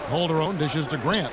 Calderon dishes to Grant.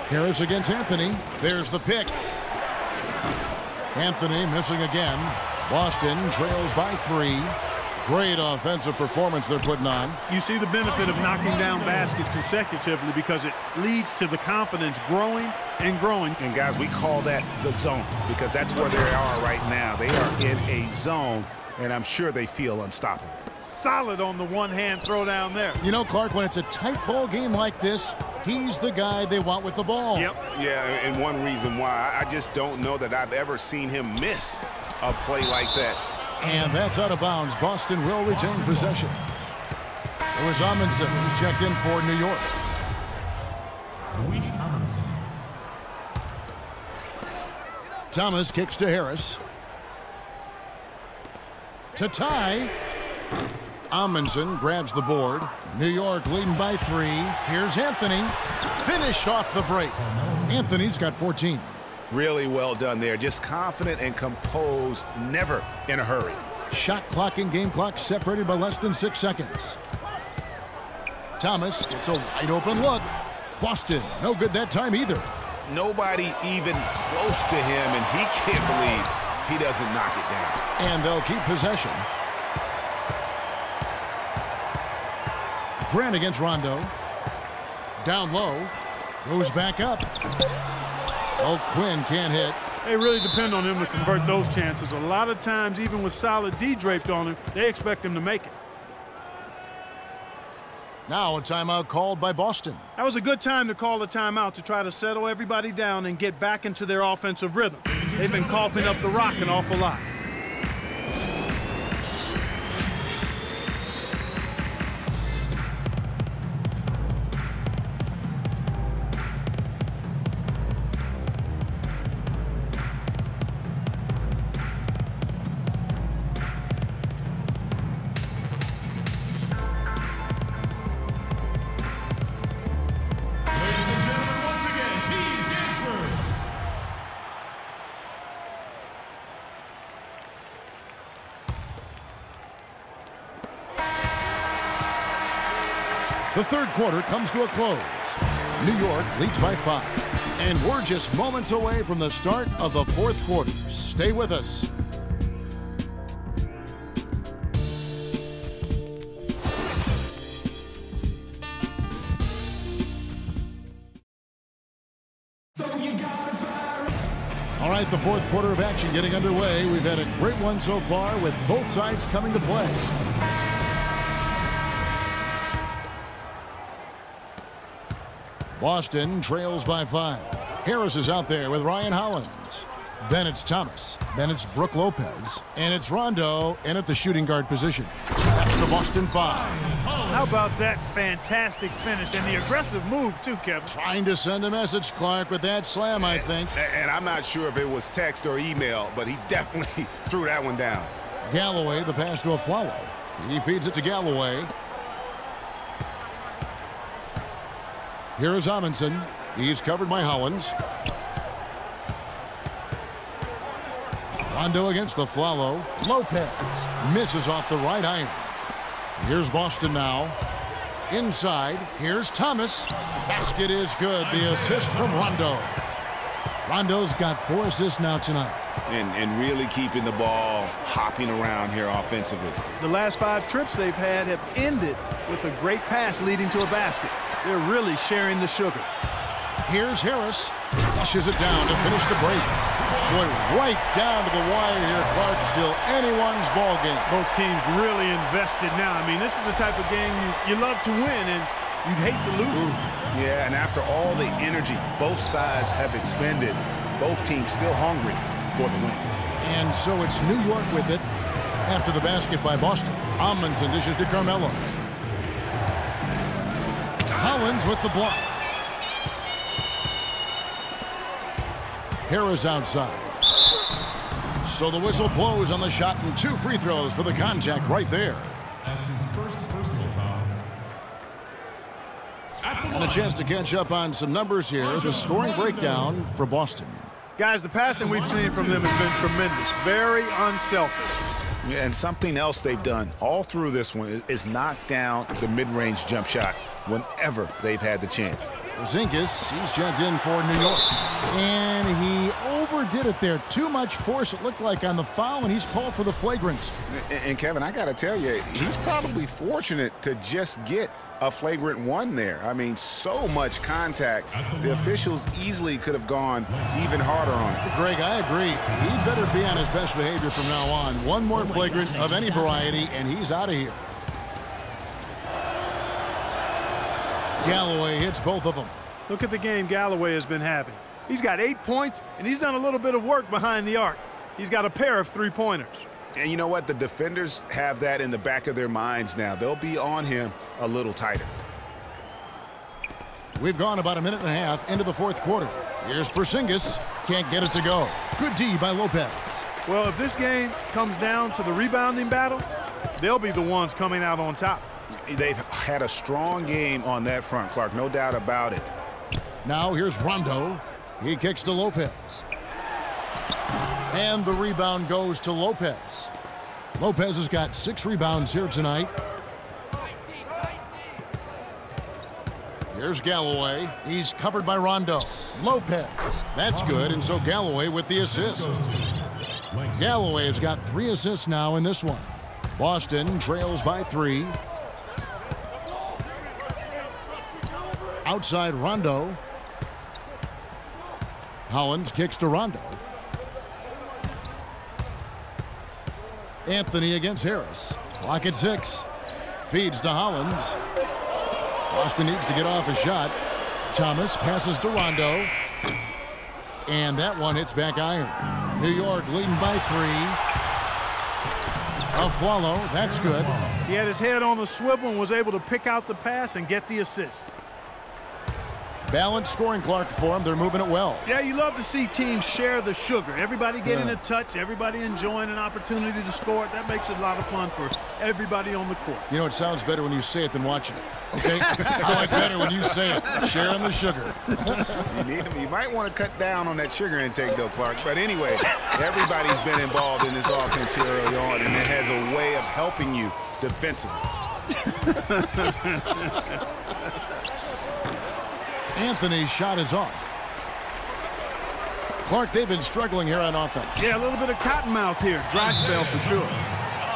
Harris against Anthony. There's the pick. Anthony missing again. Boston trails by 3. Great offensive performance they're putting on. You see the benefit of knocking down baskets consecutively because it leads to the confidence growing and growing. And guys, we call that the zone because that's where they are right now. They are in a zone, and I'm sure they feel unstoppable. Solid on the one-hand throw down there. You know, Clark, when it's a tight ball game like this, he's the guy they want with the ball. Yep. Yeah, and one reason why, I just don't know that I've ever seen him miss a play like that. And that's out of bounds. Boston will retain possession. It was Amundsen who's checked in for New York. Thomas kicks to Harris. To tie. Amundsen grabs the board. New York leading by 3. Here's Anthony. Finished off the break. Anthony's got 14. Really well done there. Just confident and composed, never in a hurry. Shot clock and game clock separated by less than 6 seconds. Thomas gets a wide open look. Boston, no good that time either. Nobody even close to him, and he can't believe he doesn't knock it down. And they'll keep possession. Grant against Rondo. Down low. Goes back up. Oh, Quinn can't hit. They really depend on him to convert those chances. A lot of times, even with solid D draped on him, they expect him to make it. Now a timeout called by Boston. That was a good time to call a timeout to try to settle everybody down and get back into their offensive rhythm. They've been coughing up the rock an awful lot. The third quarter comes to a close. New York leads by 5. And we're just moments away from the start of the fourth quarter. Stay with us. All right, the fourth quarter of action getting underway. We've had a great one so far with both sides coming to play. Boston trails by 5. Harris is out there with Ryan Hollins. Then it's Thomas. Then it's Brook Lopez. And it's Rondo in at the shooting guard position. That's the Boston 5. How about that fantastic finish and the aggressive move, too, Kevin? Trying to send a message, Clark, with that slam, I think. And I'm not sure if it was text or email, but he definitely threw that one down. Galloway, the pass to Aflalo. He feeds it to Galloway. Here is Amundsen. He's covered by Hollins. Rondo against Aflalo. Lopez misses off the right iron. Here's Boston now. Inside. Here's Thomas. Basket is good. The assist from Rondo. Rondo's got 4 assists now tonight. And really keeping the ball hopping around here offensively. The last 5 trips they've had have ended with a great pass leading to a basket. They're really sharing the sugar. Here's Harris. Flushes it down to finish the break. Boy, right down to the wire here, Clark. Still anyone's ball game. Both teams really invested now. I mean, this is the type of game you love to win, and you'd hate to lose it. Yeah, and after all the energy both sides have expended, both teams still hungry for the win. And so it's New York with it after the basket by Boston. Amundsen dishes to Carmelo. Hollins with the block. Harris outside. So the whistle blows on the shot and 2 free throws for the contact right there. That's his first personal foul. And a chance to catch up on some numbers here. The scoring breakdown for Boston. Guys, the passing we've seen from them has been tremendous. Very unselfish. And something else they've done all through this one is knock down the mid-range jump shot whenever they've had the chance. Porzingis, he's checked in for New York. And he overdid it there. Too much force, it looked like, on the foul, and he's called for the flagrant. And Kevin, I got to tell you, he's probably fortunate to just get a flagrant one there. I mean, so much contact. The officials easily could have gone even harder on it. Greg, I agree. He better be on his best behavior from now on. One more flagrant of any variety, and he's out of here. Galloway hits both of them. Look at the game Galloway has been having. He's got 8 points, and he's done a little bit of work behind the arc. He's got a pair of three-pointers. And you know what? The defenders have that in the back of their minds now. They'll be on him a little tighter. We've gone about a minute and a half into the fourth quarter. Here's Porzingis. Can't get it to go. Good D by Lopez. Well, if this game comes down to the rebounding battle, they'll be the ones coming out on top. They've had a strong game on that front, Clark, no doubt about it. Now here's Rondo. He kicks to Lopez. And the rebound goes to Lopez. Lopez has got 6 rebounds here tonight. Here's Galloway. He's covered by Rondo. Lopez. That's good, and so Galloway with the assist. Galloway has got 3 assists now in this one. Boston trails by 3. Outside Rondo. Hollins kicks to Rondo. Anthony against Harris. Clock at 6. Feeds to Hollins. Boston needs to get off a shot. Thomas passes to Rondo. And that one hits back iron. New York leading by 3. Afflalo, that's good. He had his head on a swivel and was able to pick out the pass and get the assist. Balanced scoring, Clark, for them. They're moving it well. Yeah, you love to see teams share the sugar. Everybody getting a touch, everybody enjoying an opportunity to score. That makes it a lot of fun for everybody on the court. You know, it sounds better when you say it than watching it. Okay? I like better when you say it. Sharing the sugar. You might want to cut down on that sugar intake, though, Clark. But anyway, everybody's been involved in this offense here early on, and it has a way of helping you defensively. Anthony's shot is off. Clark, they've been struggling here on offense. Yeah, a little bit of cottonmouth here. Dry spell for sure.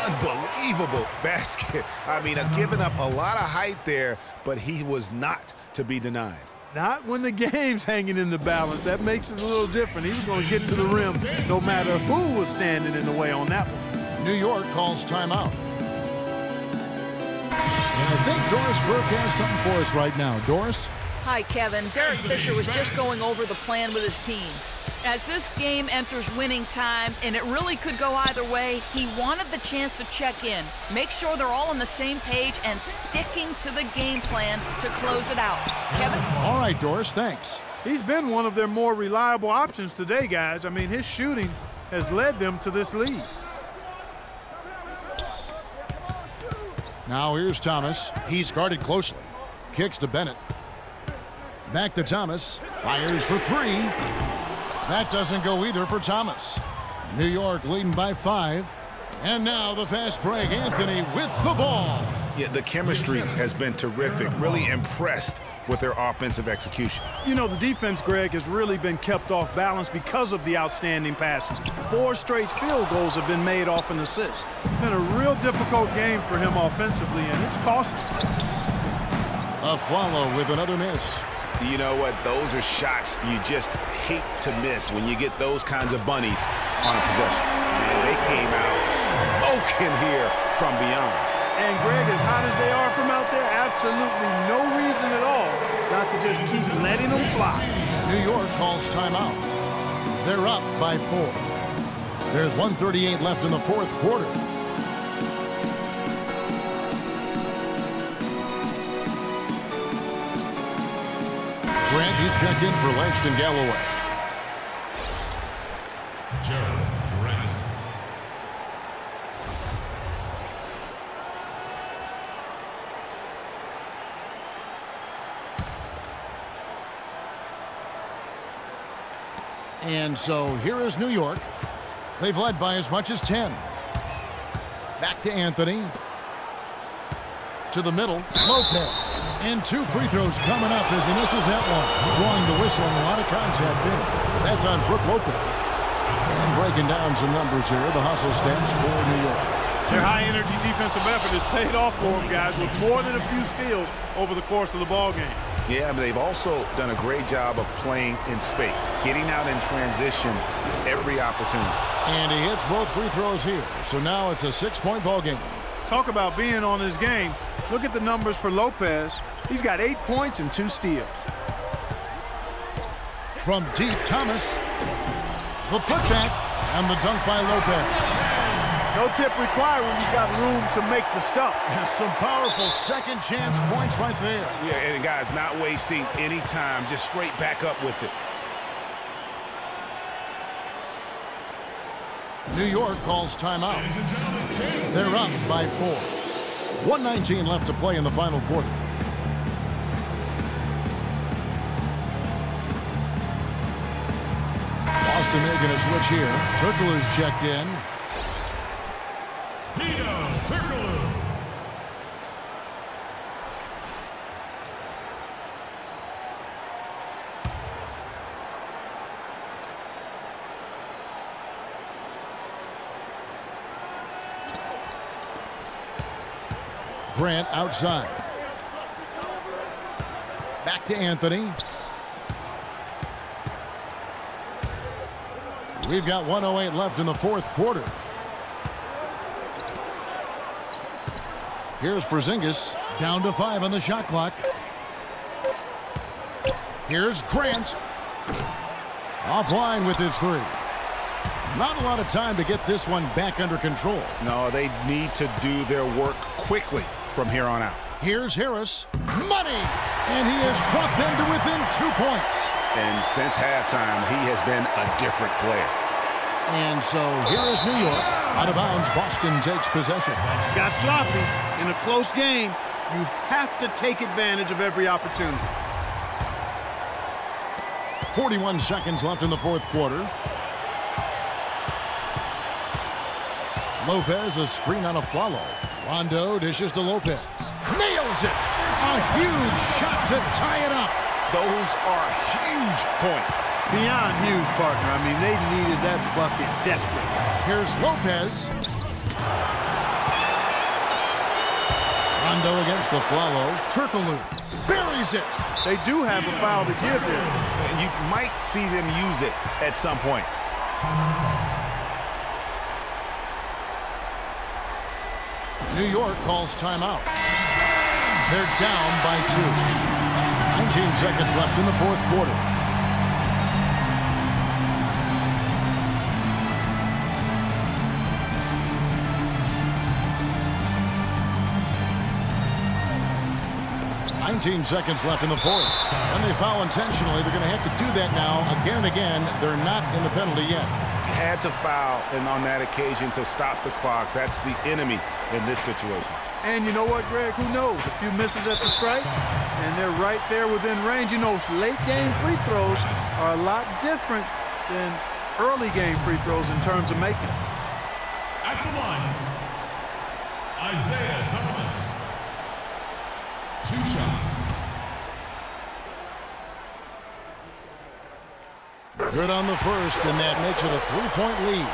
Unbelievable basket. I mean, giving up a lot of height there, but he was not to be denied. Not when the game's hanging in the balance. That makes it a little different. He was going to get to the rim no matter who was standing in the way on that one. New York calls timeout. And I think Doris Burke has something for us right now. Doris? Hi, Kevin. Derek Fisher was just going over the plan with his team. As this game enters winning time, and it really could go either way, he wanted the chance to check in, make sure they're all on the same page, and sticking to the game plan to close it out. Kevin? All right, Doris, thanks. He's been one of their more reliable options today, guys. I mean, his shooting has led them to this lead. Now here's Thomas. He's guarded closely. Kicks to Bennett. Back to Thomas. Fires for 3. That doesn't go either for Thomas. New York leading by 5. And now the fast break. Anthony with the ball. Yeah, the chemistry has been terrific. Really impressed with their offensive execution. You know, the defense, Greg, has really been kept off balance because of the outstanding passes. 4 straight field goals have been made off an assist. It's been a real difficult game for him offensively, and it's costly. Afflalo with another miss. You know what? Those are shots you just hate to miss when you get those kinds of bunnies on a possession. Man, they came out smoking here from beyond. And, Greg, as hot as they are from out there, absolutely no reason at all not to just keep letting them fly. New York calls timeout. They're up by 4. There's 1:38 left in the fourth quarter. Grant, he's checked in for Langston Galloway. Gerald Grant. And so here is New York. They've led by as much as 10. Back to Anthony. To the middle, Lopez. And 2 free throws coming up as he misses that one. Drawing the whistle and a lot of contact there. That's on Brook Lopez. And breaking down some numbers here, the hustle stats for New York. Their high-energy defensive effort has paid off for them, guys, with more than a few steals over the course of the ball game. Yeah, but they've also done a great job of playing in space, getting out in transition every opportunity. And he hits both free throws here. So now it's a 6-point ball game. Talk about being on his game. Look at the numbers for Lopez. He's got 8 points and 2 steals. From deep, Thomas. The putback and the dunk by Lopez. No tip required when you've got room to make the stuff. Some powerful second chance points right there. Yeah, and guys, not wasting any time, just straight back up with it. New York calls timeout. They're up by 4. 1:19 left to play in the final quarter. Boston making a switch here. Turkoglu's checked in. Turkoglu. Grant outside. Back to Anthony. We've got 1:08 left in the fourth quarter. Here's Porzingis, down to 5 on the shot clock. Here's Grant. Offline with his 3. Not a lot of time to get this one back under control. No, they need to do their work quickly from here on out. Here's Harris. Money! And he has brought them to within 2 points. And since halftime, he has been a different player. And so here is New York. Out of bounds, Boston takes possession. Got sloppy. In a close game, you have to take advantage of every opportunity. 41 seconds left in the fourth quarter. Lopez, a screen on a follow. Rondo dishes to Lopez. Nails it! A huge shot to tie it up. Those are huge points. Beyond huge, partner. I mean, they needed that bucket desperately. Here's Lopez. Rondo against the follow. Turkoglu buries it. They do have a foul to give there. You might see them use it at some point. New York calls timeout. They're down by 2. 19 seconds left in the fourth quarter. Seconds left in the fourth. And they foul intentionally. They're going to have to do that now again and again. They're not in the penalty yet. Had to foul, and on that occasion to stop the clock. That's the enemy in this situation. And you know what, Greg? Who knows? A few misses at the strike, and they're right there within range. You know, late game free throws are a lot different than early game free throws in terms of making it. At the line, Isaiah Thomas. 2 shots. Good on the first, and that makes it a 3-point lead.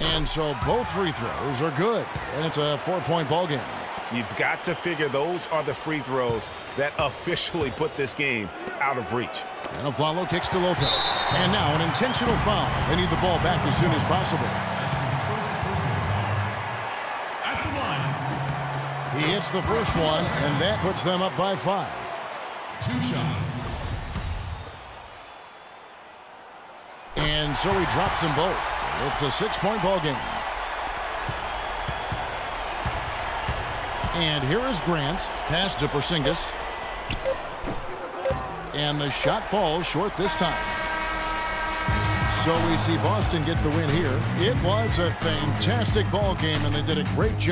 And so both free throws are good, and it's a 4-point ball game. You've got to figure those are the free throws that officially put this game out of reach. And a follow kicks to Lopez. And now an intentional foul. They need the ball back as soon as possible. At the line. He hits the first one, and that puts them up by 5. 2 shots. And so he drops them both. It's a 6-point ball game. And here is Grant. Pass to Porzingis. And the shot falls short this time. So we see Boston get the win here. It was a fantastic ball game, and they did a great job.